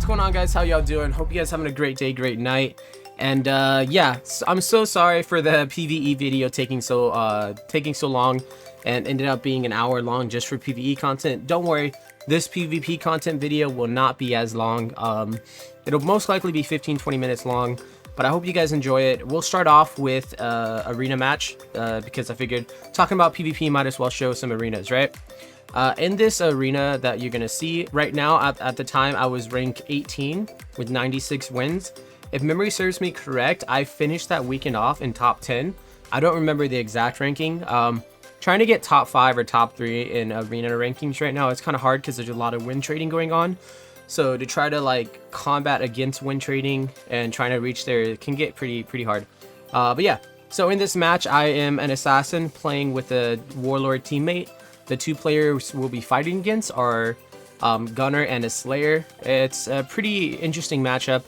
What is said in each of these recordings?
what's going on, guys? How y'all doing? Hope you guys having a great day, great night. And yeah, I'm so sorry for the PvE video taking so long and ended up being an hour long just for PvE content. Don't worry, this PvP content video will not be as long. It'll most likely be 15-20 minutes long, but I hope you guys enjoy it. We'll start off with arena match because I figured talking about PvP might as well show some arenas, right? In this arena that you're gonna see right now, at the time I was rank 18 with 96 wins. If memory serves me correct, I finished that weekend off in top 10. I don't remember the exact ranking. Trying to get top 5 or top 3 in arena rankings right now, it's kind of hard because there's a lot of win trading going on. So to try to like combat against win trading and trying to reach there, it can get pretty hard. But yeah, so in this match, I am an assassin playing with a warlord teammate. The two players we'll be fighting against are Gunner and a Slayer. It's a pretty interesting matchup.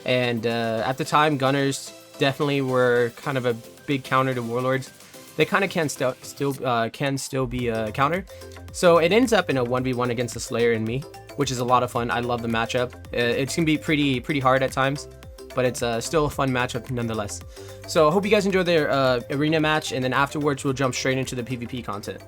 And at the time, Gunners definitely were kind of a big counter to Warlords. They kind of can still be a counter. So it ends up in a 1v1 against the Slayer and me, which is a lot of fun. I love the matchup. It can be pretty hard at times, but it's still a fun matchup nonetheless. So I hope you guys enjoy the arena match, and then afterwards we'll jump straight into the PvP content.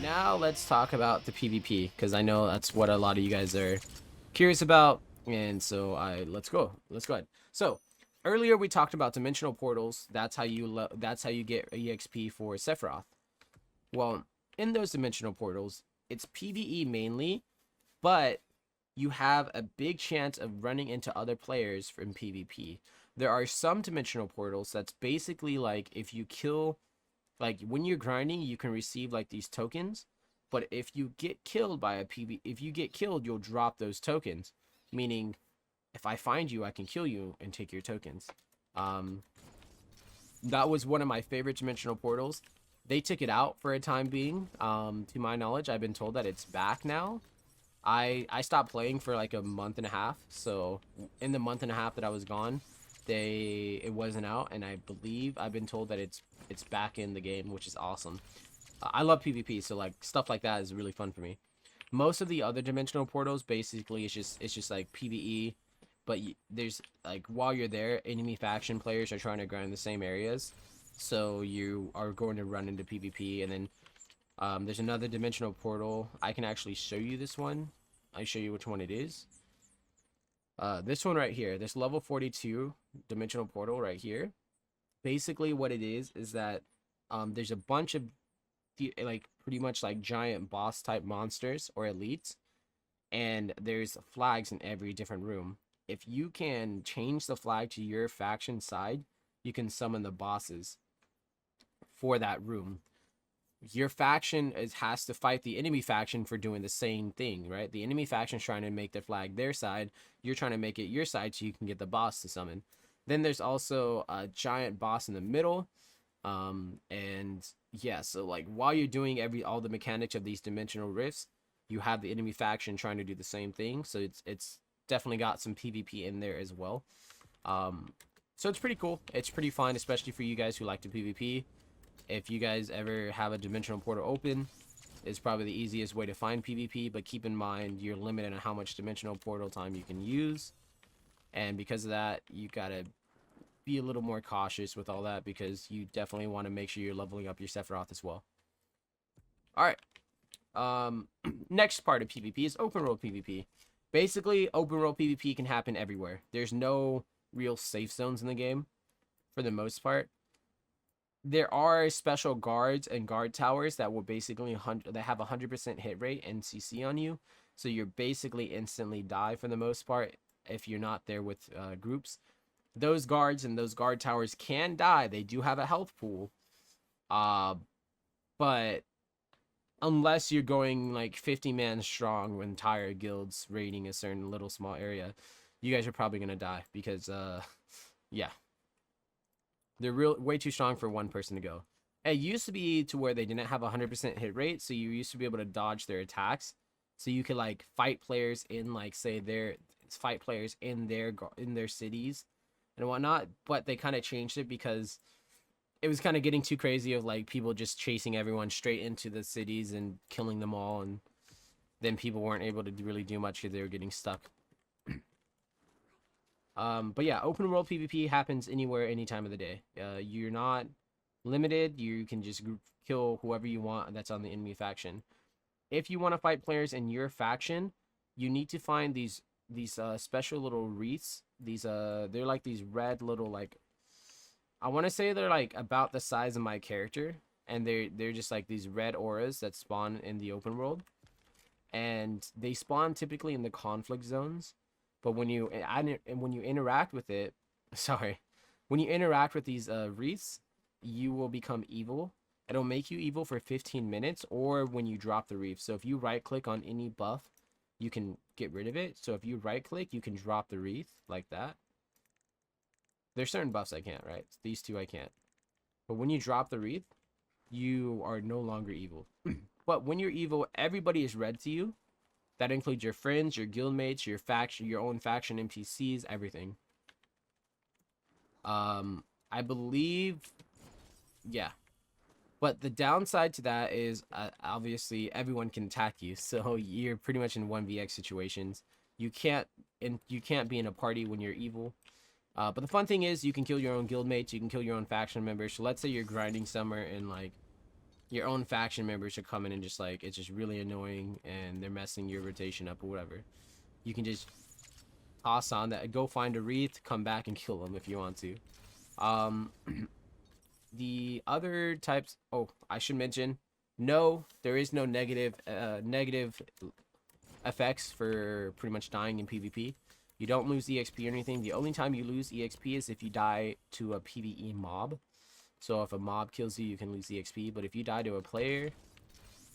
Now let's talk about the PvP, because I know that's what a lot of you guys are curious about, and so let's go ahead. So earlier we talked about dimensional portals. That's how you get EXP for Sephiroth. Well, in those dimensional portals, it's PvE mainly, but you have a big chance of running into other players from PvP. There are some dimensional portals that's basically like if you kill, like when you're grinding, you can receive like these tokens, but if you get killed by if you get killed, you'll drop those tokens. Meaning, if I find you, I can kill you and take your tokens. That was one of my favorite dimensional portals. They took it out for a time being. To my knowledge, I've been told that it's back now. I stopped playing for like a month and a half. So in the month and a half that I was gone, it wasn't out, and I believe I've been told that it's back in the game, which is awesome. I love PvP, so like stuff like that is really fun for me. Most of the other dimensional portals basically it's just like PvE, but there's like while you're there, enemy faction players are trying to grind the same areas, so you are going to run into PvP. And then there's another dimensional portal. I can actually show you this one. I'll show you which one it is. This one right here, this level 42 dimensional portal right here. Basically what it is that there's a bunch of like pretty much like giant boss type monsters or elites, and there's flags in every different room. If you can change the flag to your faction side, you can summon the bosses for that room. Your faction has to fight the enemy faction for doing the same thing, right? The enemy faction's trying to make their flag their side. You're trying to make it your side so you can get the boss to summon. Then there's also a giant boss in the middle. And yeah, so like while you're doing all the mechanics of these dimensional rifts, you have the enemy faction trying to do the same thing. So it's definitely got some PvP in there as well. So it's pretty cool. It's pretty fun, especially for you guys who like to PvP. If you guys ever have a dimensional portal open, it's probably the easiest way to find PvP, but keep in mind you're limited on how much dimensional portal time you can use. And because of that, you gotta be a little more cautious with all that, because you definitely want to make sure you're leveling up your Sephiroth as well. Alright. Next part of PvP is open world PvP. Basically, open world PvP can happen everywhere. There's no real safe zones in the game, for the most part. There are special guards and guard towers that will basically that have 100% hit rate and CC on you, so you're basically instantly die for the most part if you're not there with groups. Those guards and those guard towers can die. They do have a health pool, but unless you're going like 50 man strong with entire guilds raiding a certain little small area, you guys are probably gonna die, because yeah, they're way too strong for one person to go. It used to be to where they didn't have 100% hit rate, so you used to be able to dodge their attacks, so you could like fight players in, like, say fight players in their cities and whatnot. But they kind of changed it because it was kind of getting too crazy of like people just chasing everyone straight into the cities and killing them all, and then people weren't able to really do much because they were getting stuck. But yeah, open world PvP happens anywhere, any time of the day. You're not limited. You can just kill whoever you want that's on the enemy faction. If you want to fight players in your faction, you need to find these special little wreaths. They're like these red little, like, I want to say they're like about the size of my character, and they're just like these red auras that spawn in the open world, and they spawn typically in the conflict zones. But when you interact with it, when you interact with these wreaths, you will become evil. It'll make you evil for 15 minutes, or when you drop the wreath. So if you right click on any buff, you can get rid of it. So if you right click, you can drop the wreath like that. There's certain buffs I can't, right? These two I can't. But when you drop the wreath, you are no longer evil. But when you're evil, everybody is red to you. That includes your friends, your guildmates, your faction, your own faction NPCs, everything. I believe, yeah. But the downside to that is, obviously, everyone can attack you, so you're pretty much in 1vx situations. You can't be in a party when you're evil. But the fun thing is, you can kill your own guildmates, you can kill your own faction members. So let's say you're grinding somewhere and like your own faction members are coming and just like, it's just really annoying and they're messing your rotation up or whatever. You can just toss on that, go find a wreath, come back and kill them if you want to. The other types, oh, I should mention, no, there is no negative effects for pretty much dying in PvP. You don't lose EXP or anything. The only time you lose EXP is if you die to a PvE mob. So if a mob kills you, you can lose EXP. But if you die to a player,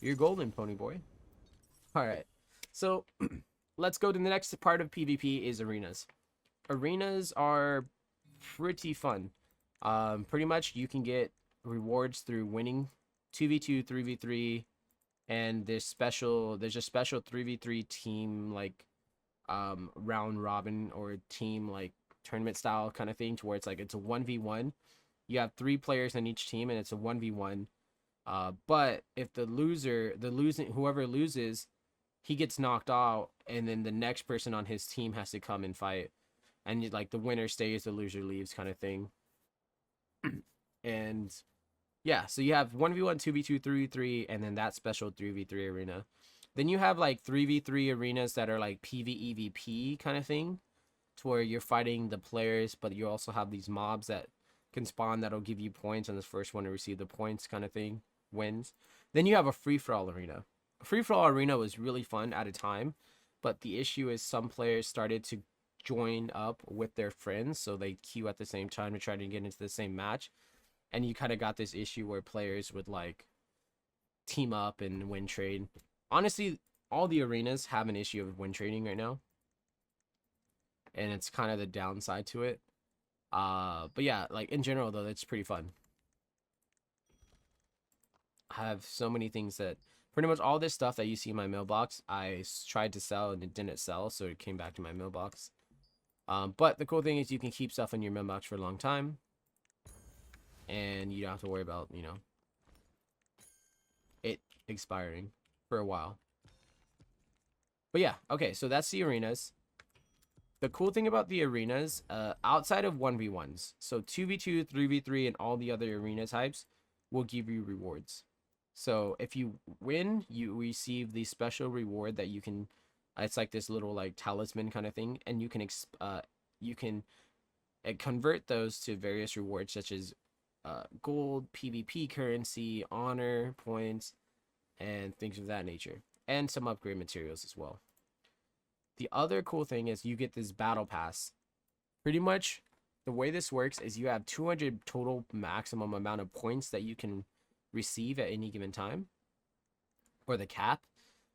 you're golden, pony boy. Alright, so let's go to the next part of PvP is arenas. Arenas are pretty fun. Pretty much you can get rewards through winning 2v2, 3v3, and there's a special 3v3 team, like round robin or team like tournament style kind of thing, to where it's like it's a 1v1. You have 3 players on each team and it's a 1v1. But if whoever loses, he gets knocked out, and then the next person on his team has to come and fight, and like the winner stays, the loser leaves kind of thing. And yeah, so you have 1v1, 2v2, 3v3, and then that special 3v3 arena. Then you have like 3v3 arenas that are like PvEVP kind of thing, to where you're fighting the players, but you also have these mobs that can spawn that'll give you points, and the first one to receive the points kind of thing wins. Then you have a free-for-all arena. A free-for-all arena was really fun at a time, but the issue is some players started to join up with their friends, so they queue at the same time to try to get into the same match, and you kind of got this issue where players would like team up and win trade. Honestly, all the arenas have an issue of win trading right now, and it's kind of the downside to it. But yeah, like in general though, it's pretty fun. I have so many things that pretty much all this stuff that you see in my mailbox, I tried to sell and it didn't sell, so it came back to my mailbox. But the cool thing is you can keep stuff in your mailbox for a long time, and you don't have to worry about, you know, it expiring for a while. But yeah, okay, so that's the arenas. The cool thing about the arenas, outside of 1v1s, so 2v2, 3v3, and all the other arena types will give you rewards. So if you win, you receive the special reward that you can, it's like this little like talisman kind of thing, and you can convert those to various rewards such as gold, PvP currency, honor points, and things of that nature, and some upgrade materials as well. The other cool thing is you get this battle pass. Pretty much the way this works is you have 200 total maximum amount of points that you can receive at any given time, or the cap.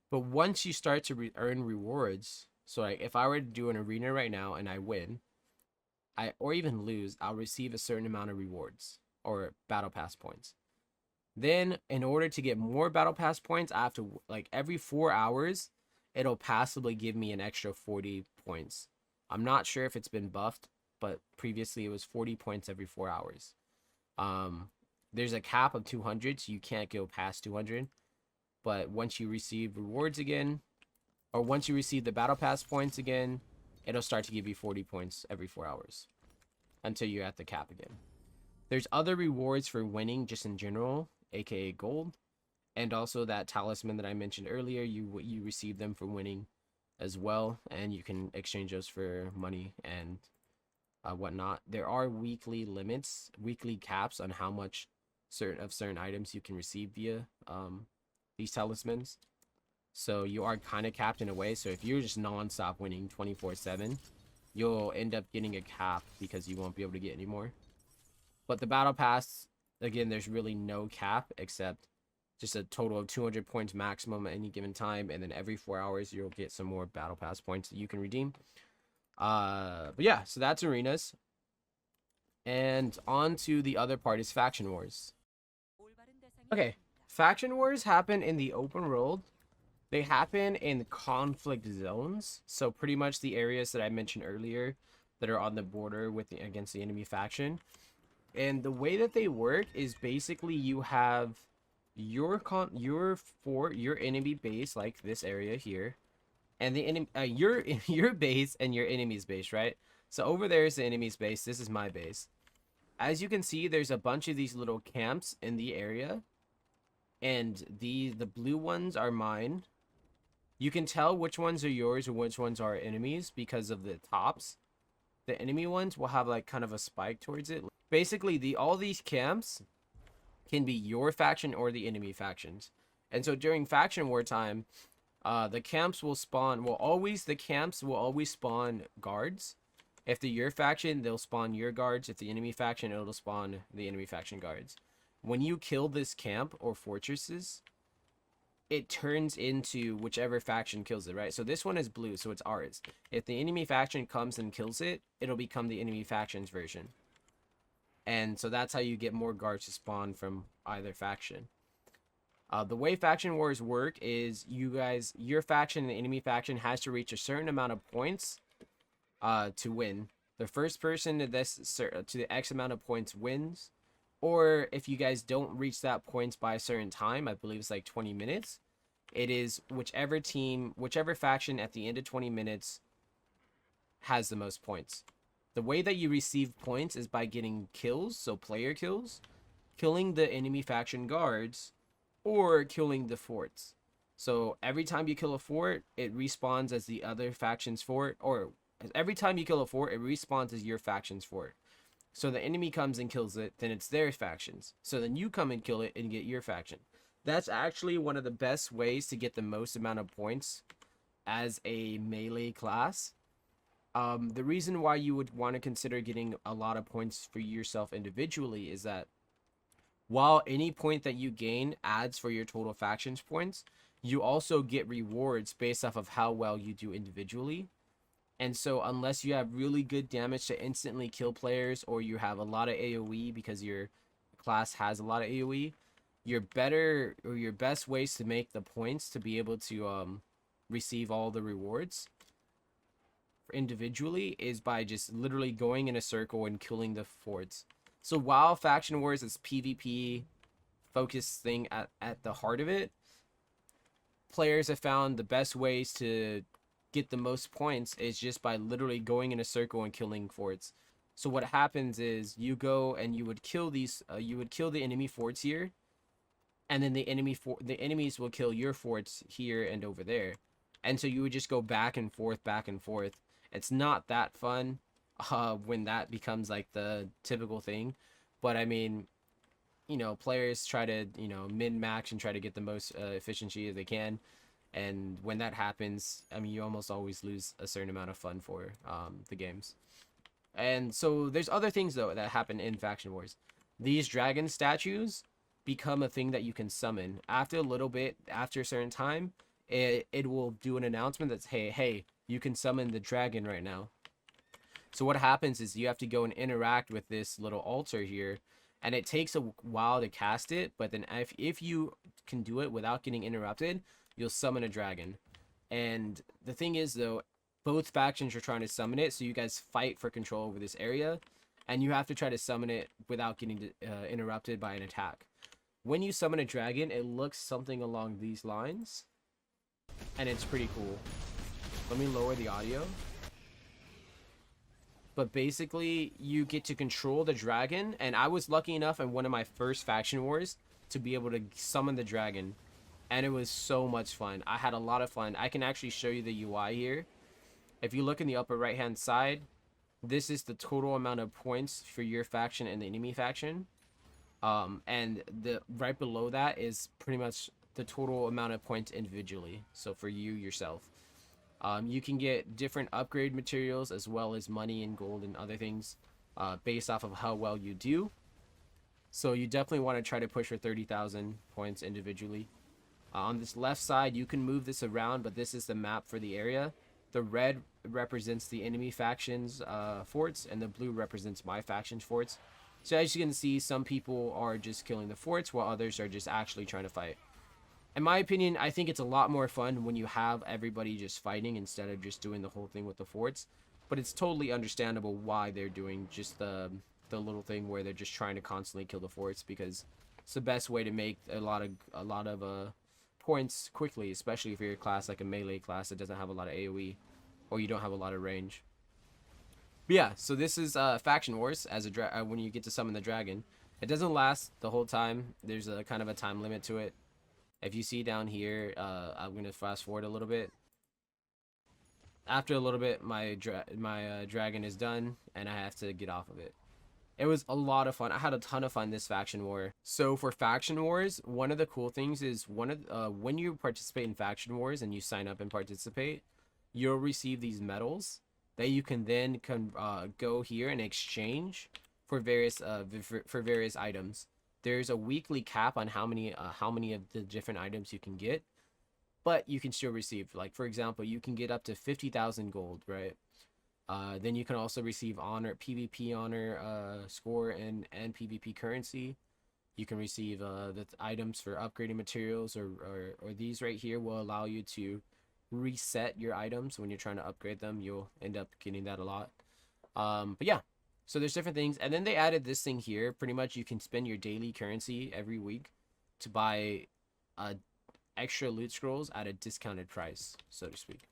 But once you start to earn rewards, so like if I were to do an arena right now and I win, or even lose, I'll receive a certain amount of rewards or battle pass points. Then in order to get more battle pass points, I have to, like, every 4 hours it'll passively give me an extra 40 points. I'm not sure if it's been buffed, but previously it was 40 points every 4 hours. There's a cap of 200, so you can't go past 200. But once you receive rewards again, or once you receive the battle pass points again, it'll start to give you 40 points every 4 hours until you're at the cap again. There's other rewards for winning just in general, aka gold, and also that talisman that I mentioned earlier. You receive them for winning as well, and you can exchange those for money and whatnot. There are weekly limits, weekly caps on how much certain items you can receive via these talismans. So you are kind of capped in a way. So if you're just non-stop winning 24/7, you'll end up getting a cap because you won't be able to get any more. But the battle pass, again, there's really no cap except just a total of 200 points maximum at any given time, and then every 4 hours you'll get some more battle pass points that you can redeem. But yeah, so that's arenas. And on to the other part is faction wars. Okay, faction wars happen in the open world. They happen in conflict zones, so pretty much the areas that I mentioned earlier that are on the border with against the enemy faction. And the way that they work is basically you have your enemy base, like this area here, and the enemy your base and your enemy's base, right? So over there is the enemy's base. This is my base. As you can see, there's a bunch of these little camps in the area, and the blue ones are mine. You can tell which ones are yours and which ones are enemies because of the tops. The enemy ones will have like kind of a spike towards it. Basically, all these camps can be your faction or the enemy factions. And so during faction war time, the camps will spawn. The camps will always spawn guards. If they're your faction, they'll spawn your guards. If the enemy faction, it'll spawn the enemy faction guards. When you kill this camp or fortresses, it turns into whichever faction kills it, right? So this one is blue, so it's ours. If the enemy faction comes and kills it, it'll become the enemy faction's version. And so that's how you get more guards to spawn from either faction. The way faction wars work is your faction and the enemy faction has to reach a certain amount of points to win. The first person to the X amount of points wins. Or if you guys don't reach that points by a certain time, I believe it's like 20 minutes, it is whichever faction at the end of 20 minutes has the most points. The way that you receive points is by getting kills, so player kills, killing the enemy faction guards, or killing the forts. So every time you kill a fort, it respawns as the other faction's fort, or every time you kill a fort, it respawns as your faction's fort. So the enemy comes and kills it, then it's their factions. So then you come and kill it and get your faction. That's actually one of the best ways to get the most amount of points as a melee class. The reason why you would want to consider getting a lot of points for yourself individually is that while any point that you gain adds for your total factions points, you also get rewards based off of how well you do individually. And so unless you have really good damage to instantly kill players, or you have a lot of AoE because your class has a lot of AoE, your best ways to make the points to be able to receive all the rewards individually is by just literally going in a circle and killing the forts. So while Faction Wars is PvP focused thing at the heart of it, players have found the best ways to get the most points is just by literally going in a circle and killing forts. So what happens is you go and you would kill these, you would kill the enemy forts here, and then the enemies will kill your forts here and over there, and so you would just go back and forth, back and forth. It's not that fun when that becomes like the typical thing, but I mean, you know, players try to, you know, min-max and try to get the most efficiency as they can. And when that happens, I mean, you almost always lose a certain amount of fun for the games. And so there's other things, though, that happen in Faction Wars. These dragon statues become a thing that you can summon. After a little bit, after a certain time, it will do an announcement that's, hey, you can summon the dragon right now. So what happens is you have to go and interact with this little altar here, and it takes a while to cast it, but then if you can do it without getting interrupted, you'll summon a dragon. And the thing is, though, both factions are trying to summon it, so you guys fight for control over this area, and you have to try to summon it without getting interrupted by an attack. When you summon a dragon, it looks something along these lines, and it's pretty cool. Let me lower the audio. But basically, you get to control the dragon, and I was lucky enough in one of my first Faction Wars to be able to summon the dragon, and it was so much fun. I had a lot of fun. I can actually show you the UI here. If you look in the upper right hand side, this is the total amount of points for your faction and the enemy faction, and the right below that is pretty much the total amount of points individually, so for you yourself. You can get different upgrade materials as well as money and gold and other things based off of how well you do. So you definitely want to try to push for 30,000 points individually. On this left side, you can move this around, but this is the map for the area. The red represents the enemy faction's forts, and the blue represents my faction's forts. So as you can see, some people are just killing the forts, while others are just actually trying to fight. In my opinion, I think it's a lot more fun when you have everybody just fighting instead of just doing the whole thing with the forts. But it's totally understandable why they're doing just the little thing where they're just trying to constantly kill the forts, because it's the best way to make a lot of points quickly, especially if you're a class like a melee class that doesn't have a lot of AoE or you don't have a lot of range. But yeah, so this is Faction Wars as a when you get to summon the dragon. It doesn't last the whole time. There's a kind of a time limit to it. If you see down here, I'm gonna fast forward a little bit. After a little bit, my dragon is done, and I have to get off of it. It was a lot of fun. I had a ton of fun this Faction War. So for Faction Wars, one of the cool things is when you participate in Faction Wars and you sign up and participate, you'll receive these medals that you can then go here and exchange for various items. There's a weekly cap on how many of the different items you can get, but you can still receive, like, for example, you can get up to 50,000 gold, right? Then you can also receive honor, PvP honor score and PvP currency. You can receive the items for upgrading materials, or these right here will allow you to reset your items when you're trying to upgrade them. You'll end up getting that a lot. But yeah. So there's different things, and then they added this thing here. Pretty much you can spend your daily currency every week to buy extra loot scrolls at a discounted price, so to speak.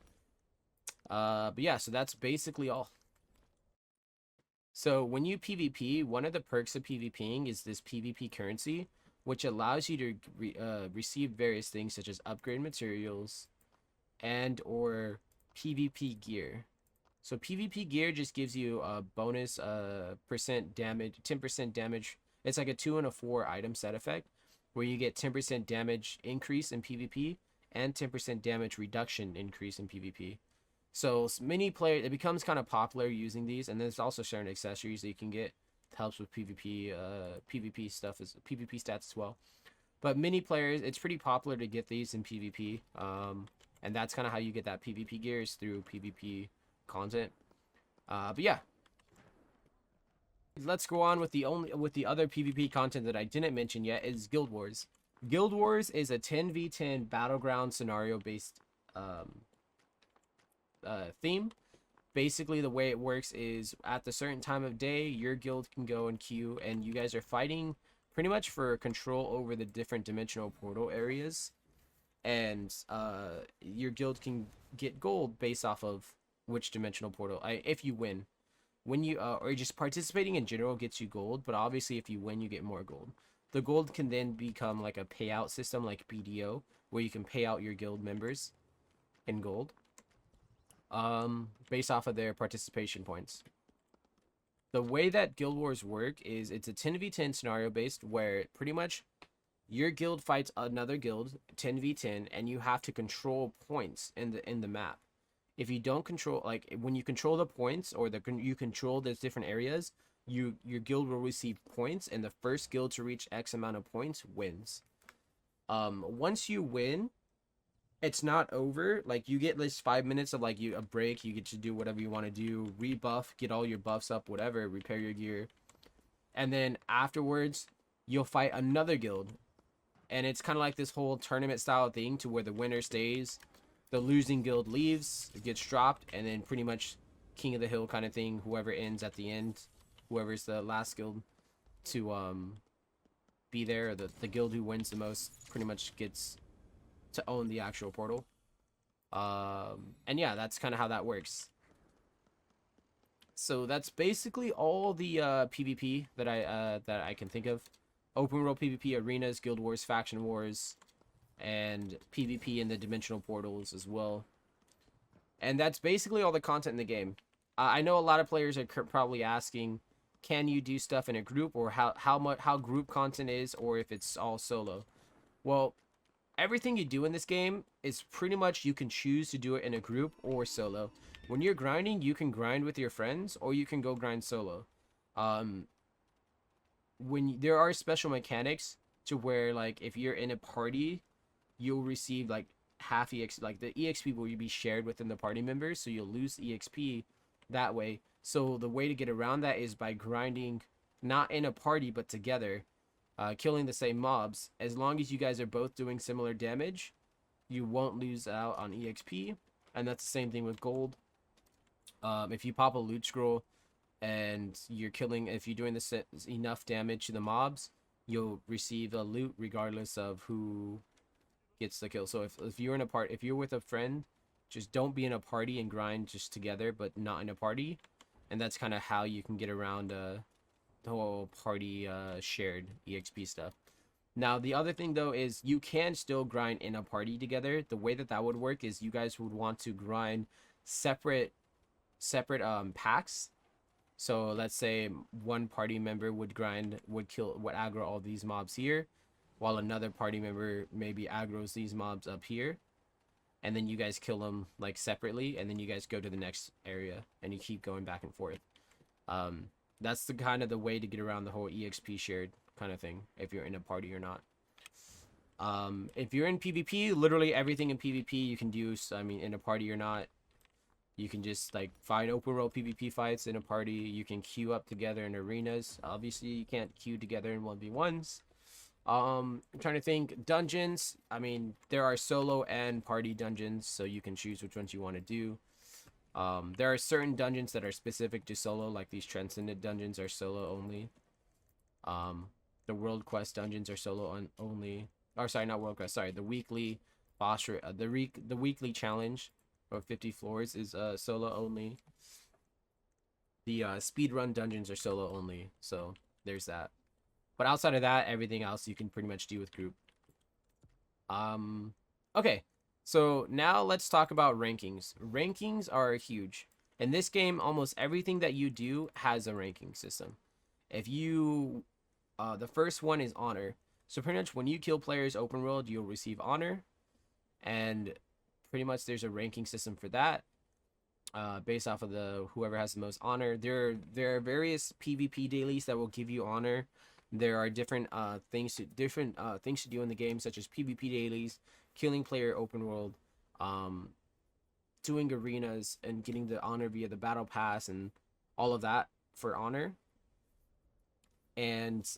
But yeah, so that's basically all. So when you PvP, one of the perks of PvPing is this PvP currency, which allows you to receive various things such as upgrade materials and or PvP gear. So PvP gear just gives you a bonus percent damage, 10% damage. It's like a 2 and a 4 item set effect, where you get 10% damage increase in PvP and 10% damage reduction increase in PvP. So many players, it becomes kind of popular using these, and there's also certain accessories that you can get. It helps with PvP stuff, as PvP stats as well. But many players, it's pretty popular to get these in PvP, and that's kind of how you get that PvP gear, is through PvP content. But yeah, let's go on with the other PvP content that I didn't mention yet, is Guild Wars. Guild Wars is a 10v10 battleground scenario based theme. basically the way it works is at the certain time of day, your guild can go and queue, and you guys are fighting pretty much for control over the different dimensional portal areas. And your guild can get gold based off of which dimensional portal. If you win, when you or just participating in general gets you gold, but obviously if you win, you get more gold. The gold can then become like a payout system, like BDO, where you can pay out your guild members in gold, based off of their participation points. The way that Guild Wars work is it's a 10v10 scenario based, where pretty much your guild fights another guild 10v10, and you have to control points in the map. If you don't control, like when you control the points, or you control those different areas, your guild will receive points, and the first guild to reach X amount of points wins. Once you win, it's not over. Like, you get this 5 minutes of like a break. You get to do whatever you want to do, rebuff, get all your buffs up, whatever, repair your gear, and then afterwards you'll fight another guild. And it's kind of like this whole tournament style thing, to where the winner stays, the losing guild leaves, it gets dropped, and then pretty much king of the hill kind of thing. Whoever ends at the end, whoever's the last guild to be there, or the guild who wins the most, pretty much gets to own the actual portal. And yeah, that's kind of how that works. So that's basically all the PvP that I can think of. Open world PvP, arenas, guild wars, faction wars, and PvP in the dimensional portals as well. And that's basically all the content in the game. I know a lot of players are probably asking, can you do stuff in a group, or how group content is, or if it's all solo. Well, everything you do in this game is pretty much, you can choose to do it in a group or solo. When you're grinding, you can grind with your friends, or you can go grind solo. When there are special mechanics to where, like, if you're in a party, you'll receive like half EXP, like the EXP will be shared within the party members, so you'll lose EXP that way. So the way to get around that is by grinding, not in a party but together, killing the same mobs. As long as you guys are both doing similar damage, you won't lose out on EXP, and that's the same thing with gold. If you pop a loot scroll and you're killing, if you're doing this enough damage to the mobs, you'll receive a loot regardless of who gets the kill. So if you're in a part, if you're with a friend, just don't be in a party and grind just together, but not in a party. And that's kind of how you can get around the whole party shared EXP stuff. Now, the other thing though is you can still grind in a party together. The way that would work is you guys would want to grind separate packs. So let's say one party member would aggro all these mobs here, while another party member maybe aggroes these mobs up here, and then you guys kill them like separately, and then you guys go to the next area, and you keep going back and forth. That's the kind of the way to get around the whole EXP shared kind of thing, if you're in a party or not. If you're in PvP, literally everything in PvP you can do. So, I mean, in a party or not, you can just like find open world PvP fights in a party. You can queue up together in arenas. Obviously, you can't queue together in 1v1s. I'm trying to think. Dungeons, I mean, there are solo and party dungeons, so you can choose which ones you want to do. There are certain dungeons that are specific to solo, like these transcendent dungeons are solo only. The world quest dungeons are solo only. Or sorry, not world quest. Sorry, the weekly boss, the weekly challenge of 50 floors is solo only. The speedrun dungeons are solo only, so there's that. But outside of that, everything else you can pretty much do with group. Okay, so now let's talk about rankings. Rankings are huge. In this game, almost everything that you do has a ranking system. If you, the first one is honor. So pretty much when you kill players open world, you'll receive honor. And pretty much there's a ranking system for that. Based off of whoever has the most honor. There are various PvP dailies that will give you honor. There are different things to do in the game, such as PvP dailies, killing player open world, doing arenas, and getting the honor via the battle pass, and all of that for honor. And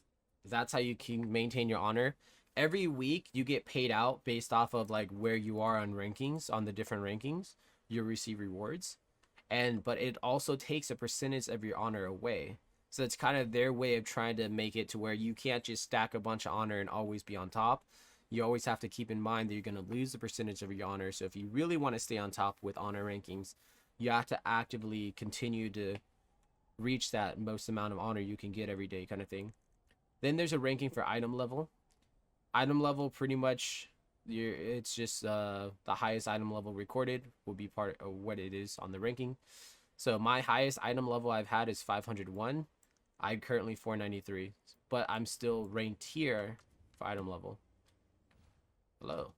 that's how you can maintain your honor. Every week you get paid out based off of like where you are on rankings, on the different rankings. You'll receive rewards. but it also takes a percentage of your honor away. So it's kind of their way of trying to make it to where you can't just stack a bunch of honor and always be on top. You always have to keep in mind that you're going to lose the percentage of your honor. So if you really want to stay on top with honor rankings, you have to actively continue to reach that most amount of honor you can get every day, kind of thing. Then there's a ranking for item level. Item level, pretty much, it's just the highest item level recorded will be part of what it is on the ranking. So my highest item level I've had is 501. I'm currently 493, but I'm still ranked here for item level. Hello.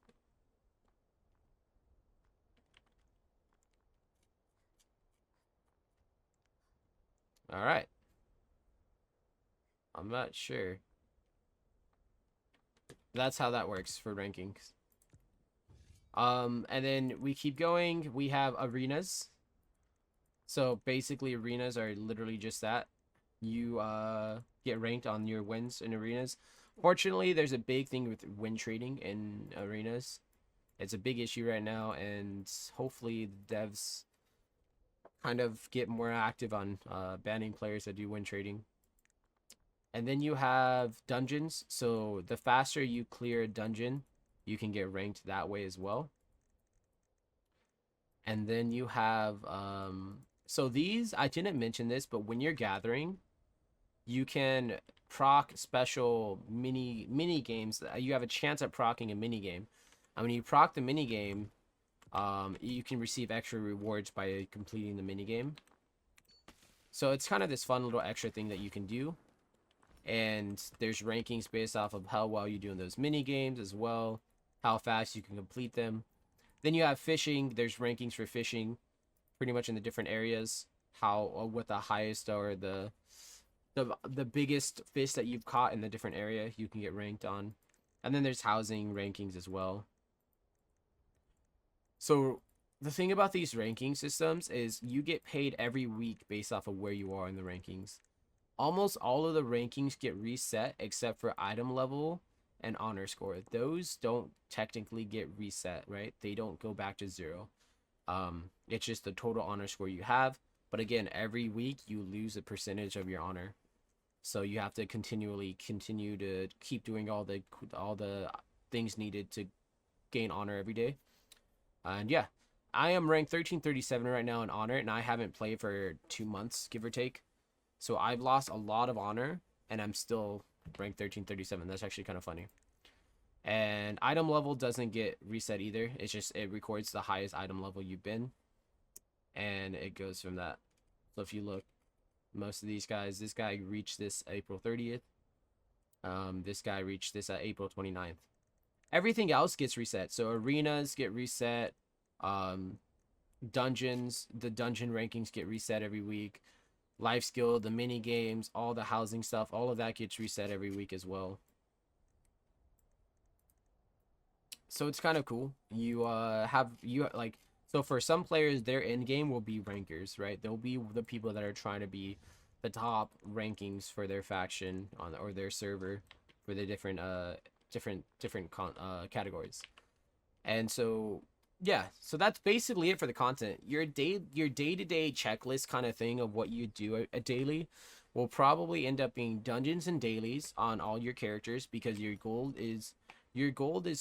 All right. I'm not sure. That's how that works for rankings. And then we keep going. We have arenas. So basically, arenas are literally just that. You get ranked on your wins in arenas. Fortunately, there's a big thing with win trading in arenas. It's a big issue right now, and hopefully the devs kind of get more active on banning players that do win trading. And then you have dungeons. So the faster you clear a dungeon, you can get ranked that way as well. And then you have so these, I didn't mention this, but when you're gathering, you can proc special mini games. You have a chance at procking a mini game. And when you proc the mini game, you can receive extra rewards by completing the mini game. So it's kind of this fun little extra thing that you can do. And there's rankings based off of how well you do in those mini games as well, how fast you can complete them. Then you have fishing. There's rankings for fishing, pretty much in the different areas. How what the highest or the biggest fish that you've caught in the different area you can get ranked on. And then there's housing rankings as well. So the thing about these ranking systems is you get paid every week based off of where you are in the rankings. Almost all of the rankings get reset except for item level and honor score. Those don't technically get reset, right? They don't go back to 0. It's just the total honor score you have. But again, every week you lose a percentage of your honor. So you have to continue to keep doing all the things needed to gain honor every day. And yeah, I am ranked 1337 right now in honor, and I haven't played for 2 months, give or take. So I've lost a lot of honor, and I'm still ranked 1337. That's actually kind of funny. And item level doesn't get reset either. It's just it records the highest item level you've been, and it goes from that. So if you look, most of these guys, this guy reached this April 30th. This guy reached this at April 29th. Everything else gets reset. So arenas get reset. Dungeons, the dungeon rankings get reset every week. Life skill, the mini games, all the housing stuff, all of that gets reset every week as well. So it's kind of cool. You like, so for some players, their end game will be rankers, right? They'll be the people that are trying to be the top rankings for their faction on or their server for the different categories. And so yeah, so that's basically it for the content. Your day-to-day checklist kind of thing of what you do a daily will probably end up being dungeons and dailies on all your characters, because your gold is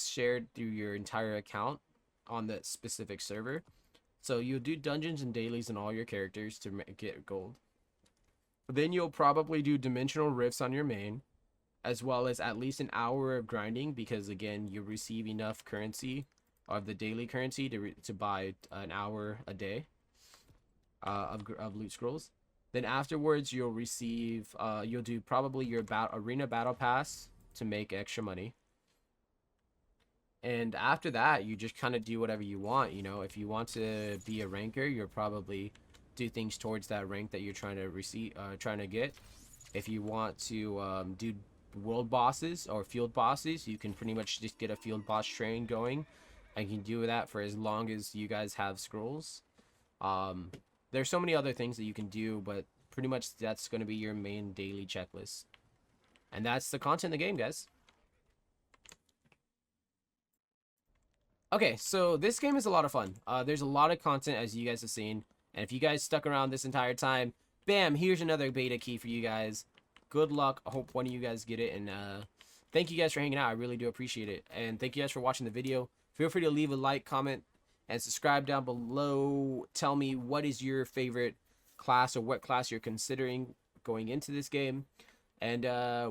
shared through your entire account on that specific server. So you'll do dungeons and dailies on all your characters to get gold. Then you'll probably do dimensional rifts on your main, as well as at least an hour of grinding, because again, you receive enough currency of the daily currency to buy an hour a day of loot scrolls. Then afterwards, you'll receive you'll do probably your arena battle pass to make extra money. And after that, you just kind of do whatever you want. You know, if you want to be a ranker, you'll probably do things towards that rank that you're trying to get. If you want to do world bosses or field bosses, you can pretty much just get a field boss train going. I can do that for as long as you guys have scrolls. There's so many other things that you can do, but pretty much that's going to be your main daily checklist. And that's the content of the game, guys. Okay, so this game is a lot of fun. There's a lot of content, as you guys have seen. And if you guys stuck around this entire time, bam, here's another beta key for you guys. Good luck. I hope one of you guys get it. And thank you guys for hanging out. I really do appreciate it. And thank you guys for watching the video. Feel free to leave a like, comment, and subscribe down below. Tell me what is your favorite class, or what class you're considering going into this game. And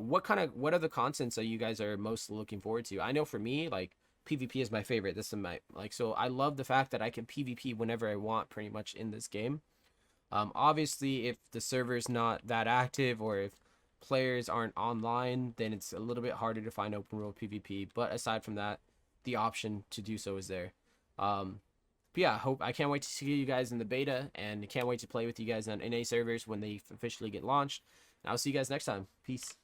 what other contents are you guys are most looking forward to? I know for me, like, PvP is my favorite. This is my, like, so I love the fact that I can PvP whenever I want pretty much in this game. Obviously, if the server's not that active, or if players aren't online, then it's a little bit harder to find open world PvP. But aside from that, the option to do so is there. But yeah, I can't wait to see you guys in the beta, and I can't wait to play with you guys on NA servers when they officially get launched. And I'll see you guys next time. Peace.